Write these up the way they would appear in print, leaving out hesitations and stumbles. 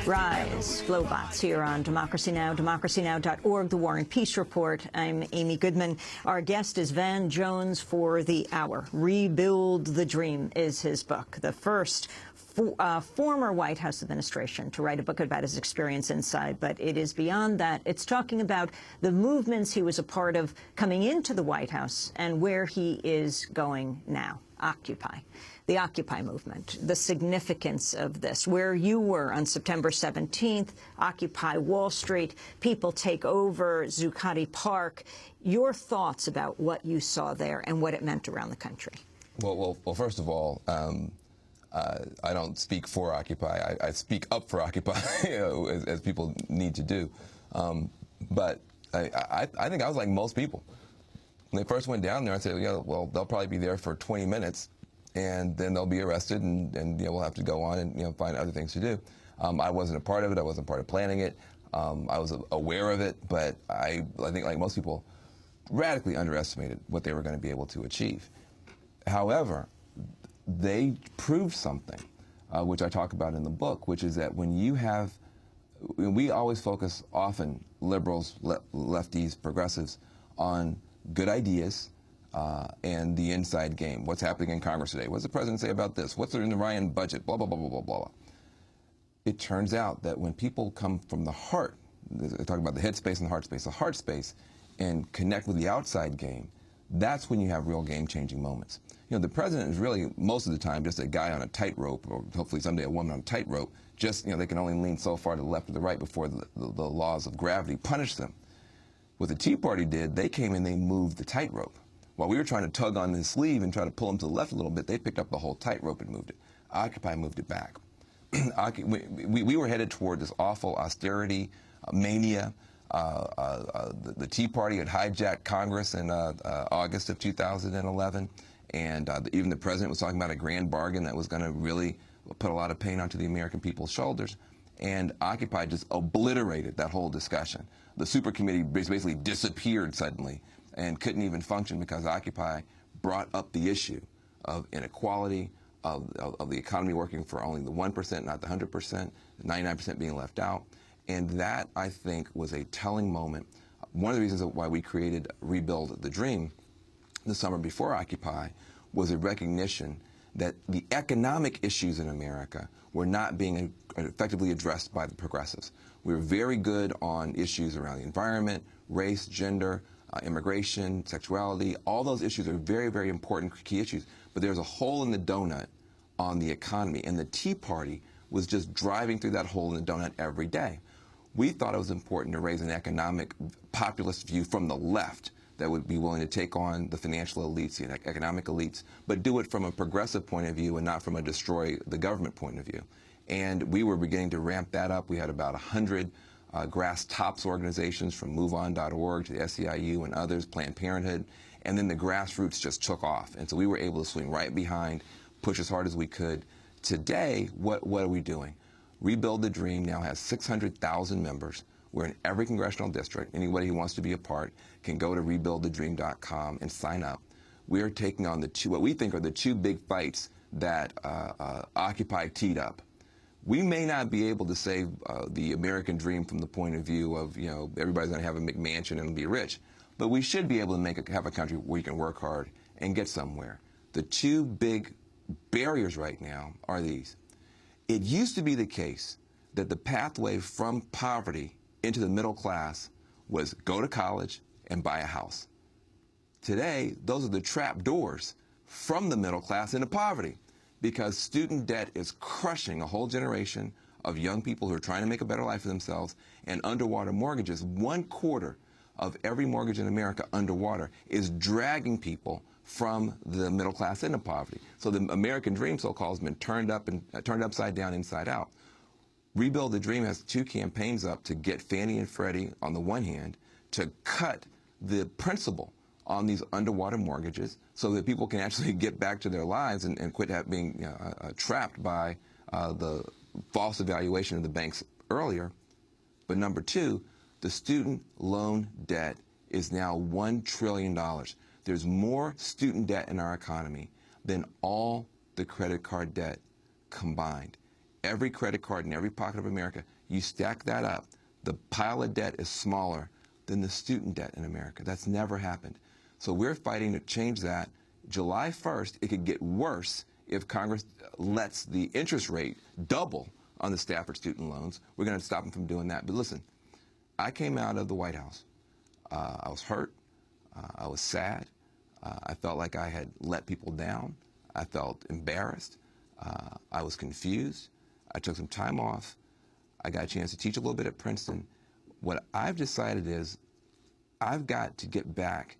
Rise, Flowbots here on Democracy Now!, democracynow.org, The War and Peace Report. I'm Amy Goodman. Our guest is Van Jones for the hour. Rebuild the Dream is his book, the first former White House administration to write a book about his experience inside. But it is beyond that. It's talking about the movements he was a part of coming into the White House and where he is going now. Occupy. The Occupy movement, the significance of this, where you were on September 17th, Occupy Wall Street, people take over Zuccotti Park. Your thoughts about what you saw there and what it meant around the country? Well, first of all, I don't speak for Occupy. I speak up for Occupy, as people need to do. But I think I was like most people. When they first went down there, I said, yeah, well, they'll probably be there for 20 minutes. And then they'll be arrested, and we'll have to go on and find other things to do. I wasn't a part of it. I wasn't part of planning it. I was aware of it, but I think, like most people, radically underestimated what they were going to be able to achieve. However, they proved something, which I talk about in the book, which is that when you have, we always focus often, liberals, lefties, progressives, on good ideas. And the inside game. What's happening in Congress today? What does the president say about this? What's in the Ryan budget? Blah, blah, blah, blah, blah, blah. It turns out that when people come from the heart, I talk about the head space and the heart space, and connect with the outside game, that's when you have real game-changing moments. The president is really, most of the time, just a guy on a tightrope, or hopefully someday a woman on a tightrope. Just, they can only lean so far to the left or the right before the laws of gravity punish them. What the Tea Party did, they came and they moved the tightrope. While we were trying to tug on his sleeve and try to pull him to the left a little bit, they picked up the whole tightrope and moved it. Occupy moved it back. We were headed toward this awful austerity mania. The Tea Party had hijacked Congress in August of 2011, and even the president was talking about a grand bargain that was going to really put a lot of pain onto the American people's shoulders. And Occupy just obliterated that whole discussion. The super committee basically disappeared suddenly and couldn't even function because Occupy brought up the issue of inequality, of the economy working for only the 1%, not the 100%, 99% being left out. And that, I think, was a telling moment. One of the reasons why we created Rebuild the Dream the summer before Occupy was a recognition that the economic issues in America were not being effectively addressed by the progressives. We were very good on issues around the environment, race, gender, immigration, sexuality. All those issues are very, very important key issues. But there's a hole in the donut on the economy, and the Tea Party was just driving through that hole in the donut every day. We thought it was important to raise an economic populist view from the left that would be willing to take on the financial elites, the economic elites, but do it from a progressive point of view and not from a destroy the government point of view. And we were beginning to ramp that up. We had about 100 grass tops organizations, from MoveOn.org to the SEIU and others, Planned Parenthood, and then the grassroots just took off. And so we were able to swing right behind, push as hard as we could. Today, what are we doing? Rebuild the Dream now has 600,000 members. We're in every congressional district. Anybody who wants to be a part can go to rebuildthedream.com and sign up. We're taking on what we think are the two big fights that Occupy teed up. We may not be able to save the American dream from the point of view of, everybody's going to have a McMansion and be rich. But we should be able to have a country where you can work hard and get somewhere. The two big barriers right now are these. It used to be the case that the pathway from poverty into the middle class was go to college and buy a house. Today, those are the trap doors from the middle class into poverty, because student debt is crushing a whole generation of young people who are trying to make a better life for themselves, and underwater mortgages. 1/4 of every mortgage in America underwater is dragging people from the middle class into poverty. So the American dream, so-called, has been turned upside down, inside out. Rebuild the Dream has two campaigns up to get Fannie and Freddie, on the one hand, to cut the principal on these underwater mortgages so that people can actually get back to their lives and quit being trapped by the false evaluation of the banks earlier. But number two, the student loan debt is now $1 trillion. There's more student debt in our economy than all the credit card debt combined. every credit card in every pocket of America, you stack that up, the pile of debt is smaller than the student debt in America. That's never happened. So we're fighting to change that. July 1st, it could get worse if Congress lets the interest rate double on the Stafford student loans. We're going to stop them from doing that. But listen, I came out of the White House. I was hurt. I was sad. I felt like I had let people down. I felt embarrassed. I was confused. I took some time off. I got a chance to teach a little bit at Princeton. What I've decided is I've got to get back,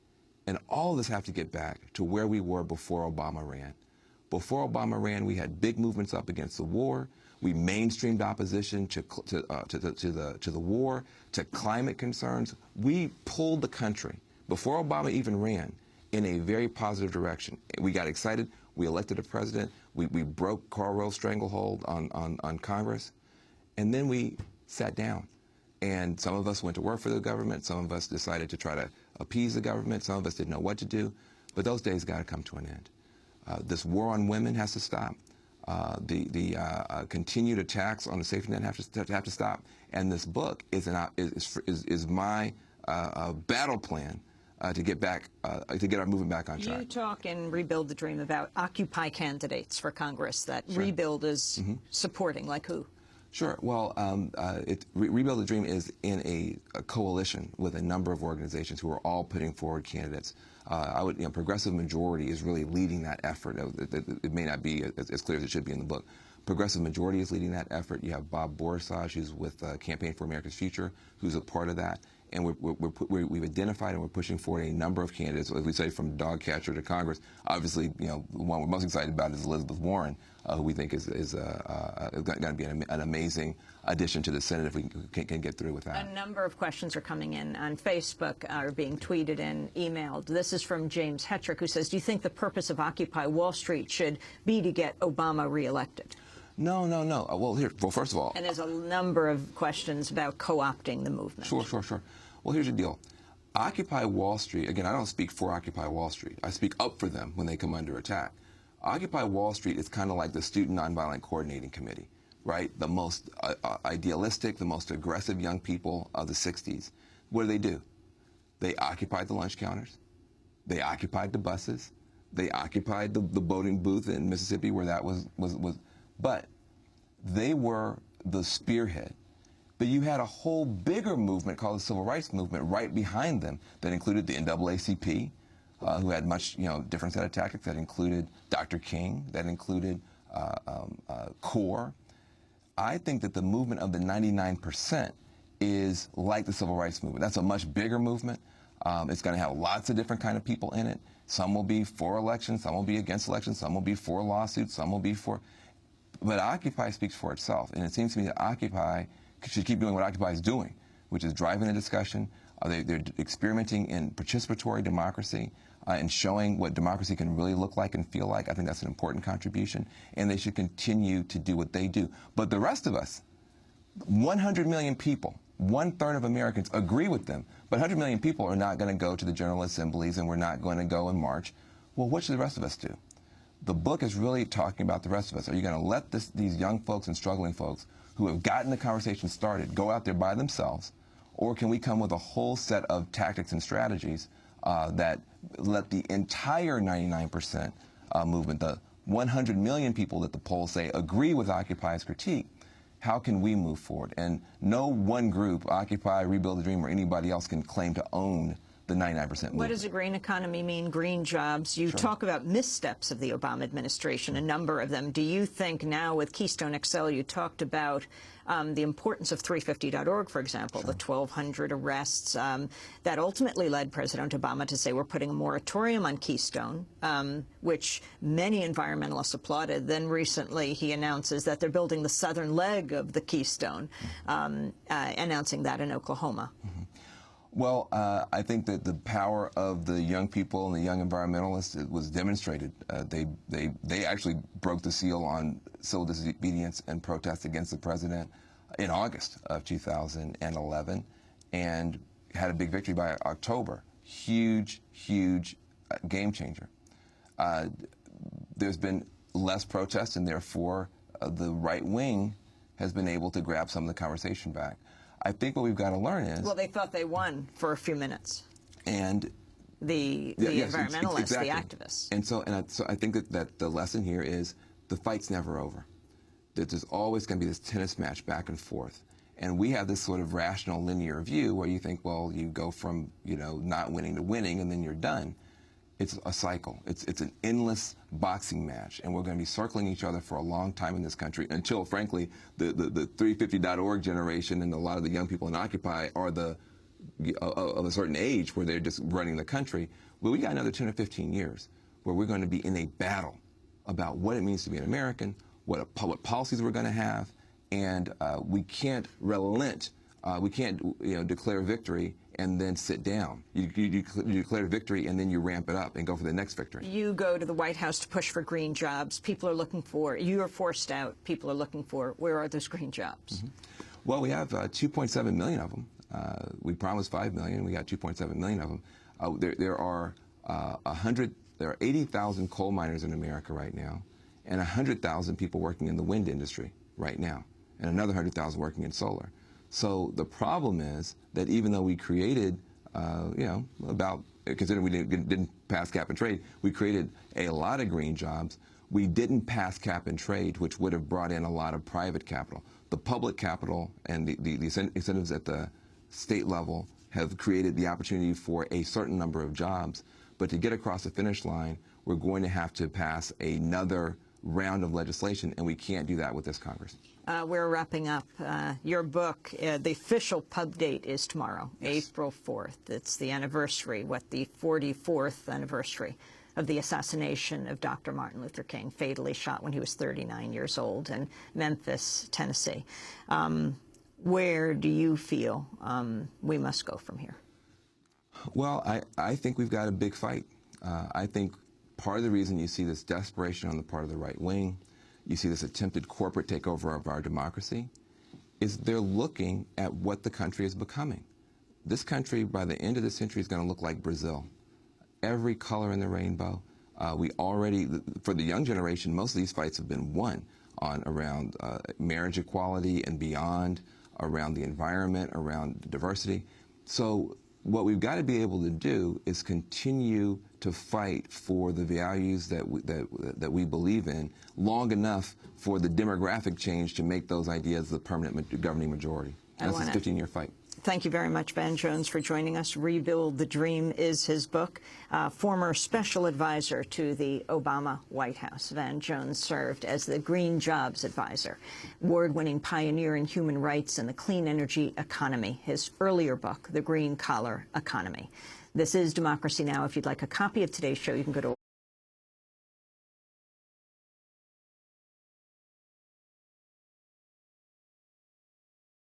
and all of us have to get back to where we were before Obama ran. Before Obama ran, we had big movements up against the war. We mainstreamed opposition to the war, to climate concerns. We pulled the country, before Obama even ran, in a very positive direction. We got excited. We elected a president. We broke Karl Rove's stranglehold on Congress. And then we sat down. And some of us went to work for the government. Some of us decided to try to appease the government. Some of us didn't know what to do. But those days got to come to an end. This war on women has to stop. The continued attacks on the safety net have to stop. And this book is my battle plan to get back, to get our movement back on track. You talk in Rebuild the Dream about Occupy candidates for Congress that Sure. Rebuild is supporting, like who? Sure. Well, Rebuild the Dream is in a coalition with a number of organizations who are all putting forward candidates. Progressive Majority is really leading that effort. It may not be as clear as it should be in the book. Progressive Majority is leading that effort. You have Bob Borisage, who's with Campaign for America's Future, who's a part of that. And we've identified and we're pushing forward a number of candidates, as we say, from dog catcher to Congress. Obviously, the one we're most excited about is Elizabeth Warren, who we think is going to be an amazing addition to the Senate if we can get through with that. A number of questions are coming in on Facebook, are being tweeted and emailed. This is from James Hetrick, who says, do you think the purpose of Occupy Wall Street should be to get Obama reelected? No. Well, first of all... And there's a number of questions about co-opting the movement. Sure. Well, here's the deal. Occupy Wall Street, again, I don't speak for Occupy Wall Street. I speak up for them when they come under attack. Occupy Wall Street is kind of like the Student Nonviolent Coordinating Committee, right? The most idealistic, the most aggressive young people of the 60s. What do? They occupied the lunch counters. They occupied the buses. They occupied the voting booth in Mississippi where that was. But they were the spearhead. But you had a whole bigger movement called the Civil Rights Movement right behind them that included the NAACP, who had much different set of tactics, that included Dr. King, that included CORE. I think that the movement of the 99% is like the Civil Rights Movement. That's a much bigger movement. It's going to have lots of different kind of people in it. Some will be for elections, some will be against elections, some will be for lawsuits, some will be for... But Occupy speaks for itself, and it seems to me that Occupy should keep doing what Occupy is doing, which is driving the discussion. They're experimenting in participatory democracy and showing what democracy can really look like and feel like. I think that's an important contribution, and they should continue to do what they do. But the rest of us, 100 million people, 1/3 of Americans agree with them, but 100 million people are not going to go to the General Assemblies, and we're not going to go and march. Well, what should the rest of us do? The book is really talking about the rest of us. Are you going to let these young folks and struggling folks who have gotten the conversation started go out there by themselves, or can we come with a whole set of tactics and strategies that let the entire 99% movement, the 100 million people that the polls say agree with Occupy's critique, how can we move forward? And no one group, Occupy, Rebuild the Dream, or anybody else can claim to own the 99% movement. What does a green economy mean, green jobs? You talk about missteps of the Obama administration, a number of them. Do you think now with Keystone XL, you talked about the importance of 350.org, for example, the 1,200 arrests that ultimately led President Obama to say we're putting a moratorium on Keystone, which many environmentalists applauded. Then recently he announces that they're building the southern leg of the Keystone, announcing that in Oklahoma. Well, I think that the power of the young people and the young environmentalists was demonstrated. They actually broke the seal on civil disobedience and protest against the president in August of 2011 and had a big victory by October. Huge game changer. There's been less protest and therefore the right wing has been able to grab some of the conversation back. I think what we've got to learn is... Well, they thought they won for a few minutes. And... The environmentalists, exactly. The activists. And so I think that the lesson here is the fight's never over. That there's always going to be this tennis match back and forth. And we have this sort of rational linear view where you think, well, you go from, not winning to winning and then you're done. It's a cycle. It's an endless boxing match, and we're going to be circling each other for a long time in this country until, frankly, the 350.org generation and a lot of the young people in Occupy are of a certain age where they're just running the country. Well, we got another 10 or 15 years where we're going to be in a battle about what it means to be an American, what policies we're going to have, and we can't relent. We can't declare victory and then sit down. You declare victory and then you ramp it up and go for the next victory. You go to the White House to push for green jobs. People are looking for, you are forced out, people are looking for, where are those green jobs? Mm-hmm. Well, we have 2.7 million of them. We promised 5 million. We got 2.7 million of them. There are 80,000 coal miners in America right now, and 100,000 people working in the wind industry right now, and another 100,000 working in solar. So the problem is that even though we created, about, considering we didn't pass cap and trade, we created a lot of green jobs. We didn't pass cap and trade, which would have brought in a lot of private capital. The public capital and the incentives at the state level have created the opportunity for a certain number of jobs. But to get across the finish line, we're going to have to pass another round of legislation, and we can't do that with this Congress. We're wrapping up. Your book, the official pub date is tomorrow, yes. April 4th. It's the anniversary, the 44th anniversary of the assassination of Dr. Martin Luther King, fatally shot when he was 39 years old in Memphis, Tennessee. Where do you feel we must go from here? Well, I think we've got a big fight. I think part of the reason you see this desperation on the part of the right wing, you see this attempted corporate takeover of our democracy, is they're looking at what the country is becoming. This country, by the end of the century, is going to look like Brazil. Every color in the rainbow. We already, for the young generation, most of these fights have been won around marriage equality and beyond, around the environment, around diversity. So what we've got to be able to do is continue to fight for the values that we believe in long enough for the demographic change to make those ideas the permanent governing majority. And that's a 15-year fight. Thank you very much, Van Jones, for joining us. Rebuild the Dream is his book. Former special advisor to the Obama White House, Van Jones served as the Green Jobs Advisor, award-winning pioneer in human rights and the clean energy economy. His earlier book, The Green Collar Economy. This is Democracy Now! If you'd like a copy of today's show, you can go to